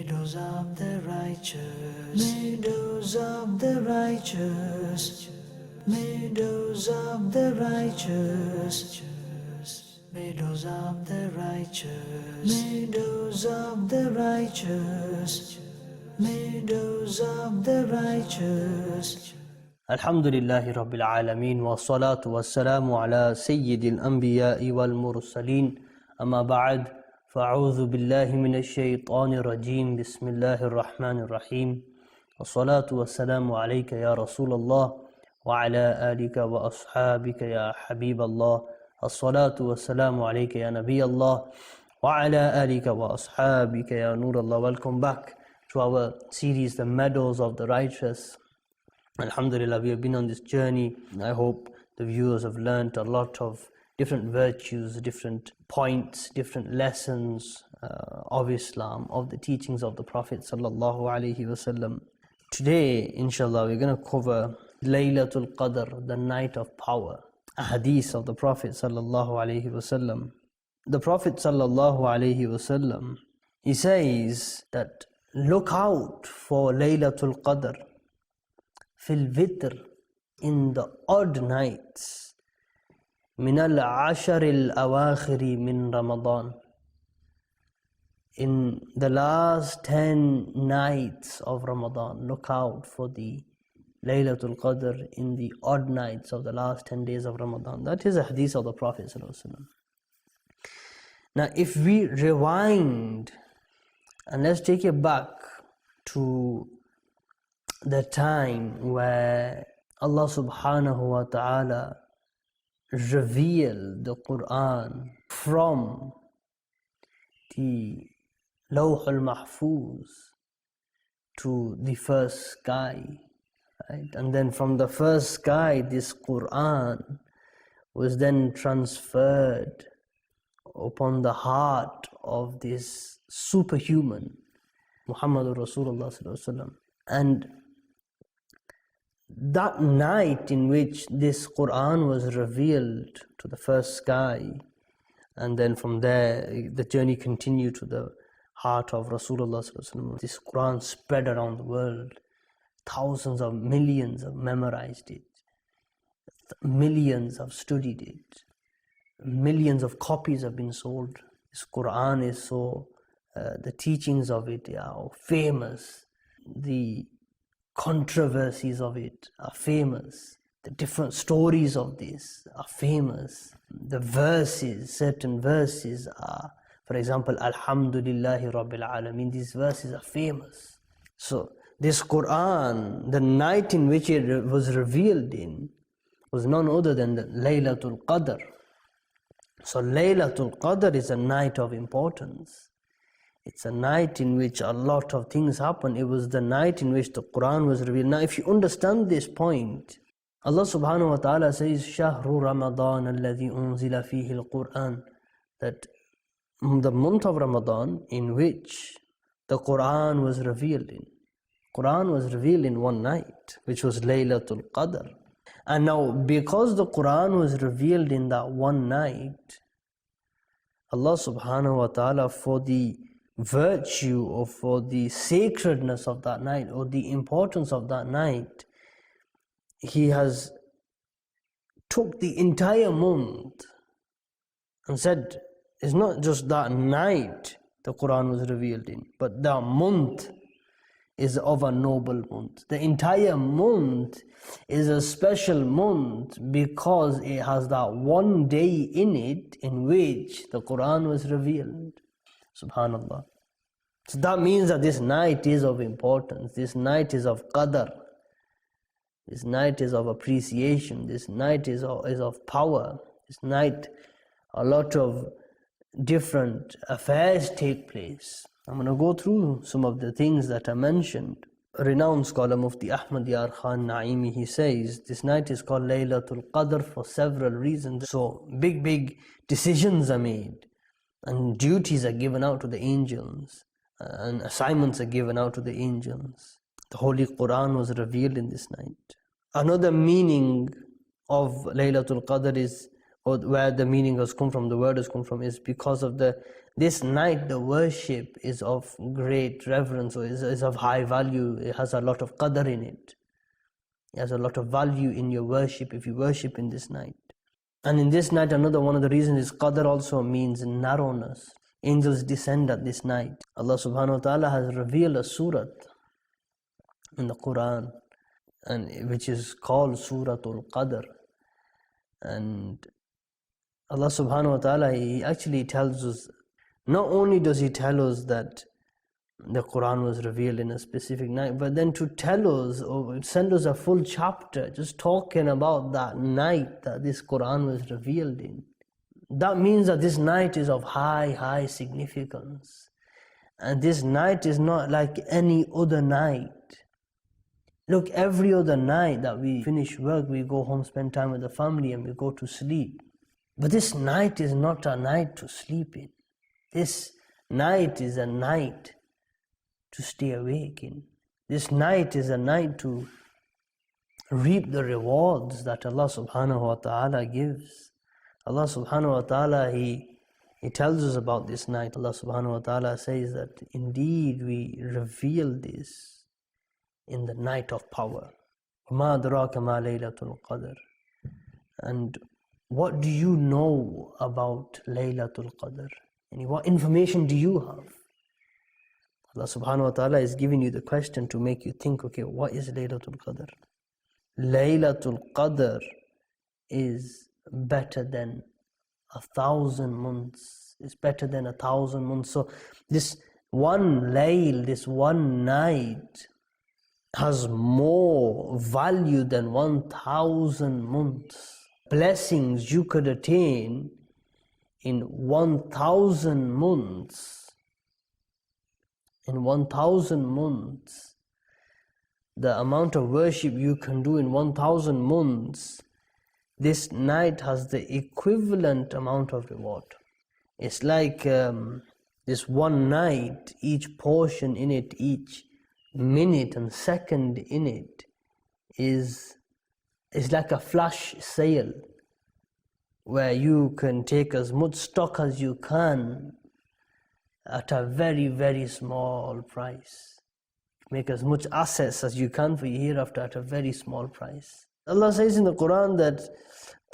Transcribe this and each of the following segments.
Meadows of the righteous, meadows of the righteous, meadows of the righteous, meadows of the righteous, meadows of the righteous, meadows of the righteous. Alhamdulillahi Rabbil Alameen wa salatu wa salamu ala Sayyidil Anbiya'i wal Mursaleen. Amma ba'd, fa'udhu billahi minash shaytanir rajim. Bismillahir Rahmanir Rahim. Wa salatu wa salamu alayka ya Rasulallah wa ala alika wa ashabika ya Habiballah. As-salatu wa salamu alayka ya Nabiyallah wa ala alika wa ashabika ya Nurallah. Welcome back to our series, The Meadows of the Righteous. Alhamdulillah, we have been on this journey. I hope the viewers have learnt a lot of different virtues, different points, different lessons of Islam, of the teachings of the Prophet sallallahu alaihi wasallam. Today, inshallah, we're going to cover Laylatul Qadr, the night of power, a hadith of the Prophet sallallahu alaihi wasallam. The Prophet sallallahu alaihi wasallam, he says that look out for Laylatul Qadr fil witr, in the odd nights, min al-ashar al-awakhiri min Ramadan, in the last 10 nights of Ramadan. Look out for the Laylatul Qadr in the odd nights of the last 10 days of Ramadan. That is a hadith of the Prophet sallallahu alaihi wasallam. Now if we rewind and let's take it back to the time where Allah subhanahu wa ta'ala revealed the Quran from the Lawh al-Mahfuz to the first sky, right? And then from the first sky, this Quran was then transferred upon the heart of this superhuman Muhammadur Rasulullah sallallahu alaihi wasallam. And that night in which this Quran was revealed to the first sky, and then from there the journey continued to the heart of Rasulullah sallallahu alaihi wasallam. This Quran spread around the world. Thousands of millions have memorized it. Millions have studied it. Millions of copies have been sold. This Quran is so, the teachings of it are famous. The controversies of it are famous. The different stories of this are famous. The verses, certain verses are, for example, Alhamdulillahi Rabbil Alameen. These verses are famous. So this Quran, the night in which it was revealed in, was none other than the Laylatul Qadr. So Laylatul Qadr is a night of importance. It's a night in which a lot of things happen. It was the night in which the Quran was revealed. Now if you understand this point, Allah subhanahu wa ta'ala says, Shahru Ramadan alladhi unzila fihi al-Quran, that the month of Ramadan in which the Quran was revealed in. Quran was revealed in one night, which was Laylatul Qadr. And now because the Quran was revealed in that one night, Allah subhanahu wa ta'ala, for the virtue or for the sacredness of that night or the importance of that night, He has took the entire month and said it's not just that night the Quran was revealed in, but that month is of a noble month. The entire month is a special month because it has that one day in it in which the Quran was revealed. Subhanallah. So that means that this night is of importance. This night is of qadr. This night is of appreciation. This night is of power. This night, a lot of different affairs take place. I'm going to go through some of the things that are mentioned. A renowned scholar, Mufti Ahmad Yar Khan Naimi, he says, this night is called Laylatul Qadr for several reasons. So big decisions are made, and duties are given out to the angels, and assignments are given out to the angels. The Holy Quran was revealed in this night. Another meaning of Laylatul Qadr is, or where the meaning has come from, the word has come from, is because of the this night, the worship is of great reverence, or is of high value. It has a lot of qadr in it. It has a lot of value in your worship if you worship in this night. And in this night, another one of the reasons is qadr also means narrowness. Angels descend at this night. Allah subhanahu wa ta'ala has revealed a surah in the Quran, and which is called Suratul Qadr. And Allah subhanahu wa ta'ala, He actually tells us, not only does He tell us that the Quran was revealed in a specific night, but then to tell us or send us a full chapter just talking about that night that this Quran was revealed in. That means that this night is of high significance. And this night is not like any other night. Look, every other night that we finish work, we go home, spend time with the family, and we go to sleep. But this night is not a night to sleep in. This night is a night to stay awake in. This night is a night to reap the rewards that Allah subhanahu wa ta'ala gives. Allah subhanahu wa ta'ala, He tells us about this night. Allah subhanahu wa ta'ala says that indeed we reveal this in the night of power. وَمَا أَدْرَاكَ مَا لَيْلَةُ الْقَدْرِ. And what do you know about Laylatul Qadr? And what information do you have? Allah subhanahu wa ta'ala is giving you the question to make you think, okay, what is Laylatul Qadr? Laylatul Qadr is better than 1,000 months. It's better than 1,000 months. So this one layl, this one night, has more value than 1,000 months. Blessings you could attain in 1,000 months. In 1,000 months, the amount of worship you can do in 1,000 months, this night has the equivalent amount of reward. It's like this one night, each portion in it, each minute and second in it is like a flash sale where you can take as much stock as you can at a very small price. Make as much assets as you can for your hereafter at a very small price. Allah says in the Quran that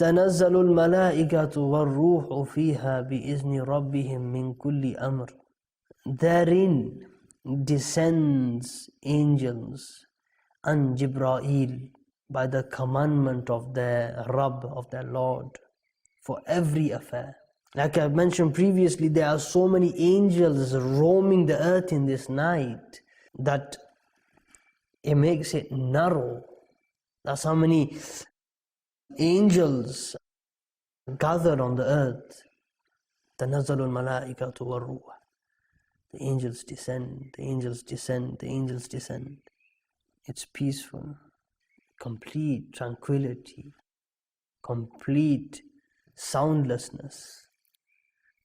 تَنَزَّلُ الْمَلَائِكَةُ وَالرُّوحُ فِيهَا بِإِذْنِ رَبِّهِمْ مِنْ كُلِّ أَمْرٍ. Therein descends angels and Jibreel by the commandment of their Rabb, of their Lord, for every affair. Like I mentioned previously, there are so many angels roaming the earth in this night that it makes it narrow. That's how many angels gathered on the earth. تَنَزَّلُ الْمَلَائِكَةُ وَالرُّوحُ. The angels descend, the angels descend, the angels descend. It's peaceful, complete tranquility, complete soundlessness.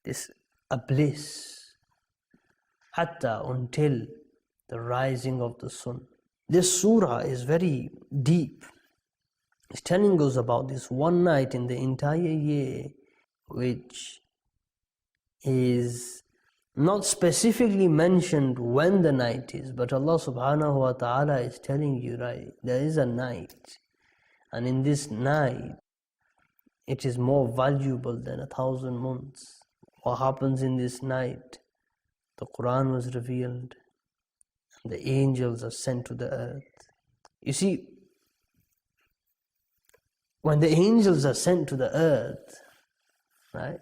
This a bliss. Hatta, until the rising of the sun. This surah is very deep. It's telling us about this one night in the entire year, which is not specifically mentioned when the night is, but Allah subhanahu wa ta'ala is telling you, right, there is a night, and in this night it is more valuable than 1,000 months. What happens in this night? The Quran was revealed and the angels are sent to the earth. You see, when the angels are sent to the earth, right,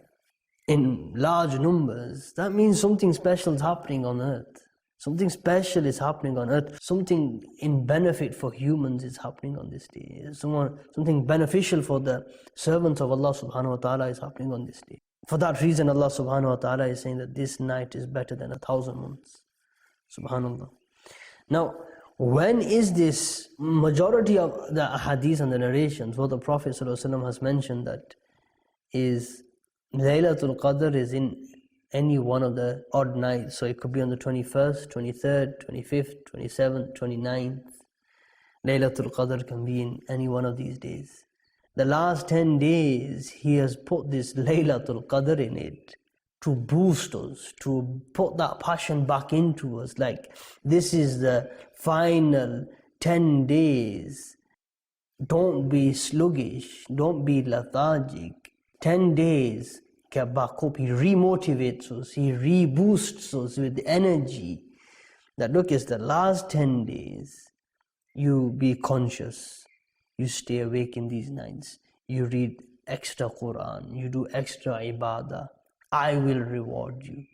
in large numbers, that means something special is happening on earth. Something special is happening on earth. Something in benefit for humans is happening on this day. Something beneficial for the servants of Allah subhanahu wa ta'ala is happening on this day. For that reason, Allah subhanahu wa ta'ala is saying that this night is better than 1,000 months. Subhanallah. Now, when is this? Majority of the hadiths and the narrations, what the Prophet ﷺ has mentioned, that is Laylatul Qadr is in any one of the odd nights. So it could be on the 21st, 23rd, 25th, 27th, 29th. Laylatul Qadr can be in any one of these days. The last 10 days, He has put this Laylatul Qadr in it. to boost us, to put that passion back into us. Like, this is the final 10 days. Don't be sluggish, don't be lethargic. 10 days, get back up. He remotivates us, he reboosts us with energy. That look, it's the last 10 days. You be conscious, you stay awake in these nights, you read extra Quran, you do extra ibadah. I will reward you.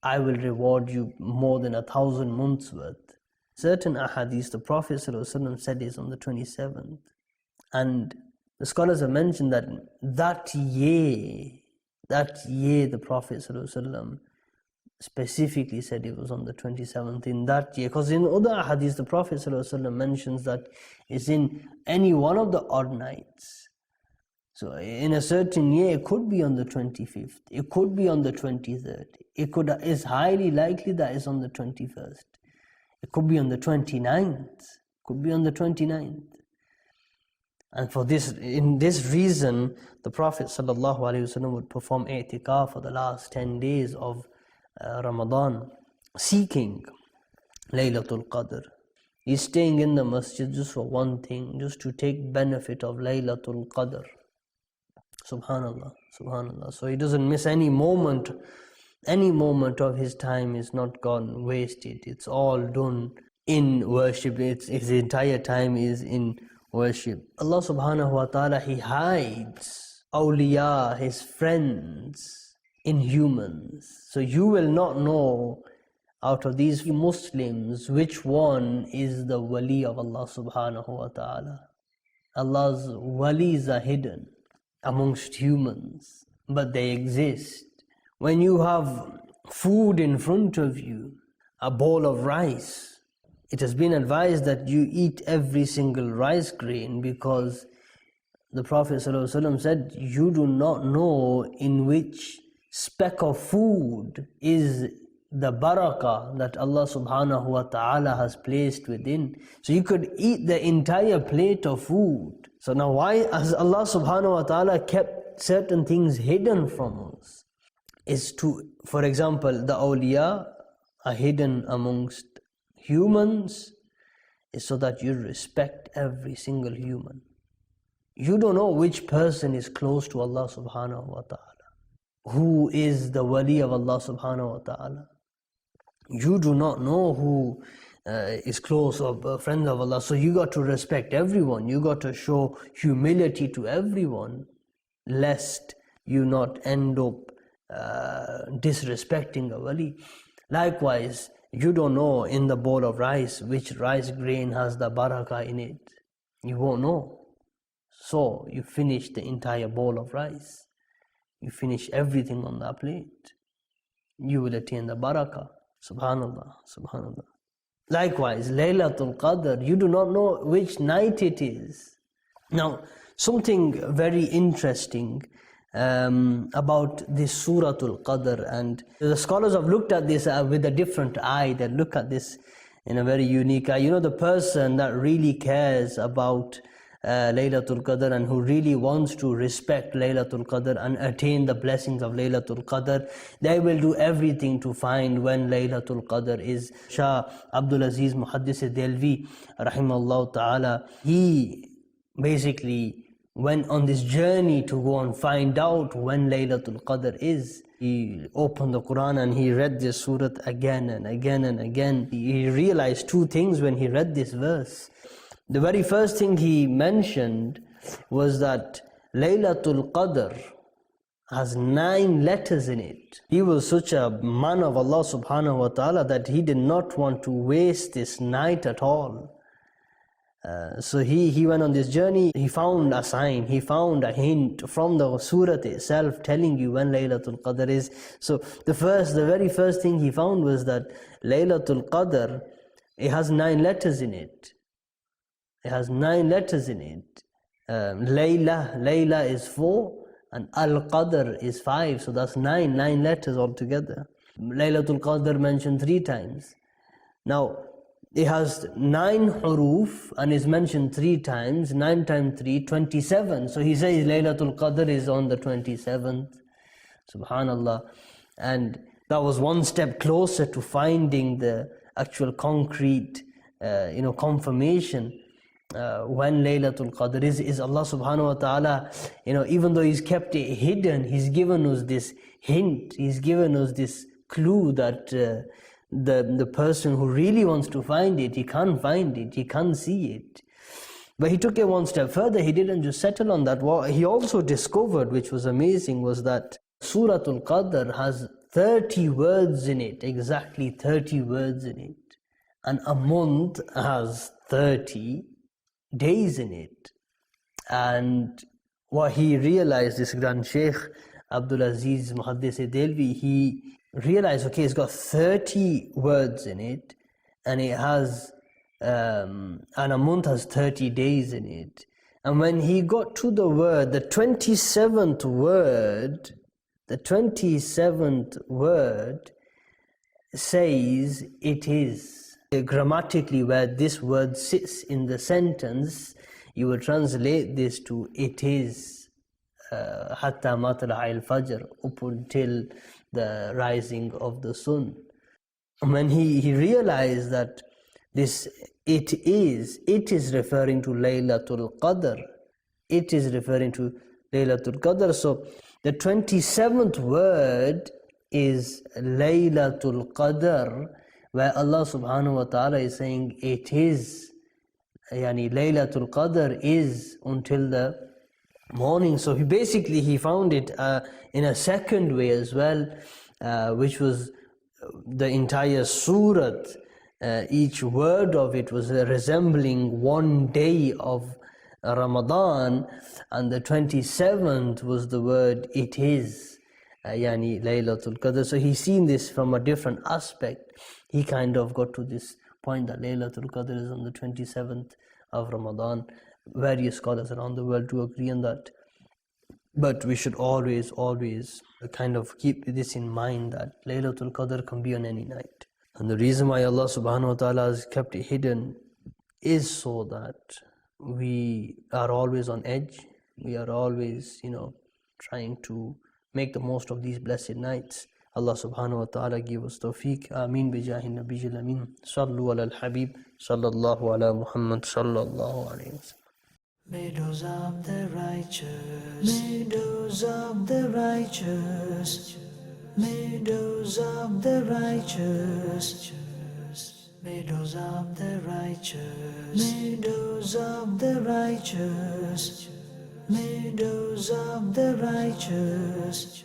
I will reward you more than 1,000 months worth. Certain ahadith, the Prophet ﷺ said is on the 27th. And the scholars have mentioned that year the Prophet ﷺ specifically said it was on the 27th in that year. Because in other ahadith, the Prophet ﷺ mentions that it's in any one of the odd nights. So in a certain year, it could be on the 25th, it could be on the 23rd, it's highly likely that it's on the 21st, it could be on the 29th, And for this, in this reason, the Prophet ﷺ would perform i'tikaf for the last 10 days of Ramadan, seeking Laylatul Qadr. He's staying in the masjid just for one thing, just to take benefit of Laylatul Qadr. Subhanallah, subhanallah. So he doesn't miss any moment of his time is not gone wasted. It's all done in worship. His entire time is in worship. Allah subhanahu wa ta'ala, He hides awliya, His friends, in humans. So you will not know out of these Muslims which one is the wali of Allah subhanahu wa ta'ala. Allah's walis are hidden amongst humans, but they exist. When you have food in front of you, a bowl of rice, it has been advised that you eat every single rice grain, because the Prophet ﷺ said, you do not know in which speck of food is the barakah that Allah subhanahu wa ta'ala has placed within. So you could eat the entire plate of food. So now why has Allah subhanahu wa ta'ala kept certain things hidden from us? Is to, for example, the awliya are hidden amongst humans, is so that you respect every single human. You don't know which person is close to Allah subhanahu wa ta'ala. Who is the wali of Allah subhanahu wa ta'ala? You do not know who is close or a friend of Allah. So you got to respect everyone. You got to show humility to everyone, lest you not end up disrespecting a wali. Likewise, you don't know in the bowl of rice which rice grain has the barakah in it. You won't know. So you finish the entire bowl of rice. You finish everything on that plate. You will attain the barakah. Subhanallah, subhanallah. Likewise, Laylatul Qadr, you do not know which night it is. Now, something very interesting about this Suratul Qadr, and the scholars have looked at this with a different eye. They look at this in a very unique eye. You know, the person that really cares about Laylatul Qadr and who really wants to respect Laylatul Qadr and attain the blessings of Laylatul Qadr, they will do everything to find when Laylatul Qadr is. Shah Abdul Aziz Muhaddis Delvi rahimahullah ta'ala, he basically went on this journey to go and find out when Laylatul Qadr is. He opened the Quran and he read this surah again and again and again. He realized two things when he read this verse. The very first thing he mentioned was that Laylatul Qadr has 9 letters in it. He was such a man of Allah subhanahu wa ta'ala that he did not want to waste this night at all. So he went on this journey. He found a sign, he found a hint from the surah itself telling you when Laylatul Qadr is. So the very first thing he found was that Laylatul Qadr, it has 9 letters in it. It has 9 letters in it. Layla is 4 and Al-Qadr is 5. So that's 9 letters altogether. Laylatul Qadr mentioned 3 times. Now, it has 9 huruf and is mentioned 3 times. 9 times 3, 27. So he says Laylatul Qadr is on the 27th. Subhanallah. And that was one step closer to finding the actual concrete confirmation when Laylatul Qadr is. Allah subhanahu wa ta'ala, even though He's kept it hidden, He's given us this hint, He's given us this clue that the person who really wants to find it, he can't find it, he can't see it. But He took it one step further. He didn't just settle on that. What He also discovered, which was amazing, was that Suratul Qadr has 30 words in it, exactly 30 words in it. And a month has 30 days in it. And what he realized, this Grand Sheikh Abdul Aziz Muhaddis Delvi, he realized, okay, it's got 30 words in it, and it has and a month has 30 days in it. And when he got to the word, the 27th word says it is. Grammatically, where this word sits in the sentence, you will translate this to it is hatta matla' al-fajr, up until the rising of the sun. And when he realized that this it is referring to Laylatul Qadr, it is referring to Laylatul Qadr. So the 27th word is Laylatul Qadr, where Allah subhanahu wa ta'ala is saying it is, Laylatul Qadr is until the morning. So he found it in a second way as well, which was the entire surat. Each word of it was resembling one day of Ramadan, and the 27th was the word it is, Laylatul Qadr. So he's seen this from a different aspect. He kind of got to this point that Laylatul Qadr is on the 27th of Ramadan. Various scholars around the world do agree on that. But we should always kind of keep this in mind, that Laylatul Qadr can be on any night. And the reason why Allah subhanahu wa ta'ala has kept it hidden is so that we are always on edge. We are always, trying to make the most of these blessed nights. Allah subhanahu wa ta'ala give us tawfiq. Ameen bi jahi nabiyil ameen. Sallu ala al-habib. Sallallahu ala Muhammad. Sallallahu alayhi wa sallam. Meadows of the righteous, meadows of the righteous, meadows of the righteous, meadows of the righteous, meadows of the righteous, meadows of the righteous.